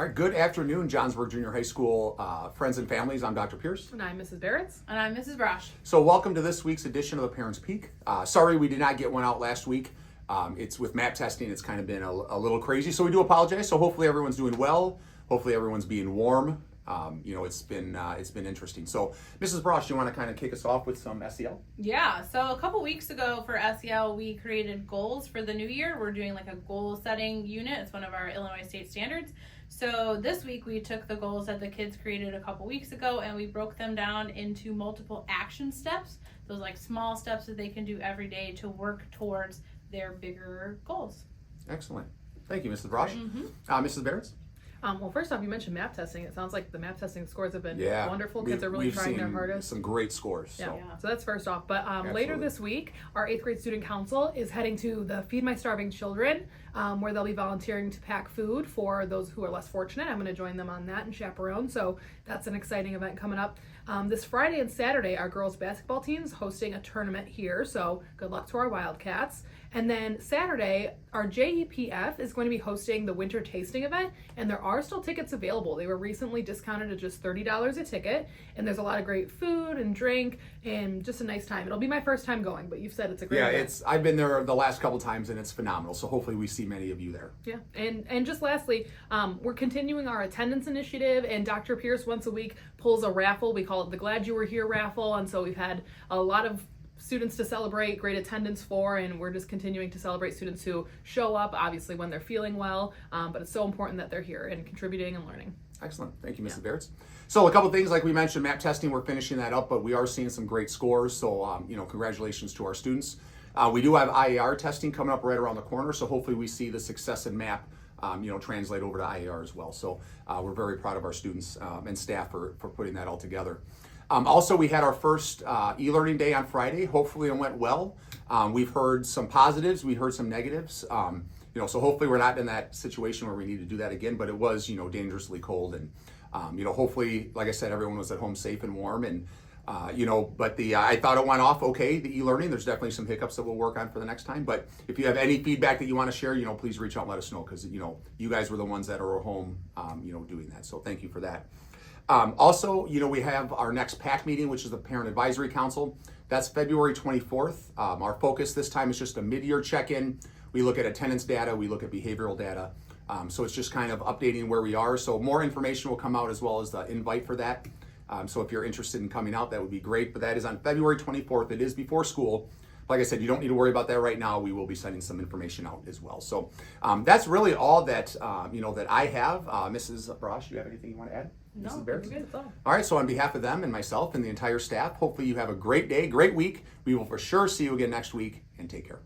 All right, good afternoon, Johnsburg Junior High School friends and families. I'm Dr. Pierce. And I'm Mrs. Barretts. And I'm Mrs. Brosh. So welcome to this week's edition of the Parents Peak. Sorry we did not get one out last week. It's with MAP testing, it's kind of been a little crazy, so we do apologize. So hopefully everyone's doing well. Hopefully everyone's being warm. It's been interesting. So Mrs. Brosh, do you want to kind of kick us off with some SEL? Yeah, so a couple weeks ago for SEL, we created goals for the new year. We're doing like a goal setting unit. It's one of our Illinois state standards. So this week we took the goals that the kids created a couple weeks ago and we broke them down into multiple action steps. Those like small steps that they can do every day to work towards their bigger goals. Excellent. Thank you, Mrs. Brosh. Mrs. Barretts? Well, first off, you mentioned MAP testing. It sounds like the MAP testing scores have been wonderful. Kids are really we've trying their seen hardest. Some great scores. Yeah. So. So that's first off. But later this week, our 8th grade student council is heading to the Feed My Starving Children, where they'll be volunteering to pack food for those who are less fortunate. I'm going to join them on that and chaperone. So that's an exciting event coming up. This Friday and Saturday, our girls basketball team's hosting a tournament here. So good luck to our Wildcats. And then Saturday, our JEPF is going to be hosting the winter tasting event, and there are still tickets available. They were recently discounted at just $30 a ticket, and there's a lot of great food and drink and just a nice time. It'll be my first time going, but you've said it's a great event. I've been there the last couple times and it's phenomenal. So hopefully we see many of you there. Yeah, and just lastly, we're continuing our attendance initiative, and Dr. Pierce once a week pulls a raffle. We call it the Glad You Were Here raffle, and so we've had a lot of students to celebrate, great attendance for, and we're just continuing to celebrate students who show up, obviously when they're feeling well, but it's so important that they're here and contributing and learning. Excellent. Thank you, Mrs. Barretts. So a couple things, like we mentioned, MAP testing, we're finishing that up, but we are seeing some great scores, so congratulations to our students. We do have IAR testing coming up right around the corner, so hopefully we see the success in MAP translate over to IAR as well. So we're very proud of our students and staff for putting that all together. Also, we had our first e-learning day on Friday. Hopefully it went well. We've heard some positives, we heard some negatives. So hopefully we're not in that situation where we need to do that again, but it was, dangerously cold. And, hopefully, like I said, everyone was at home safe and warm. And, I thought it went off okay, the e-learning. There's definitely some hiccups that we'll work on for the next time. But if you have any feedback that you want to share, please reach out and let us know, because, you guys were the ones that are at home, doing that. So thank you for that. Also, we have our next PAC meeting, which is the Parent Advisory Council. That's February 24th. Our focus this time is just a mid-year check-in. We look at attendance data, we look at behavioral data. So it's just kind of updating where we are. So more information will come out, as well as the invite for that. So if you're interested in coming out, that would be great. But that is on February 24th. It is before school. Like I said, you don't need to worry about that right now. We will be sending some information out as well. So that's really all that that I have. Mrs. Brosh, do you have anything you want to add? No, Mrs. you're Barretts? good. It's all. All right, so on behalf of them and myself and the entire staff, hopefully you have a great day, great week. We will for sure see you again next week, and take care.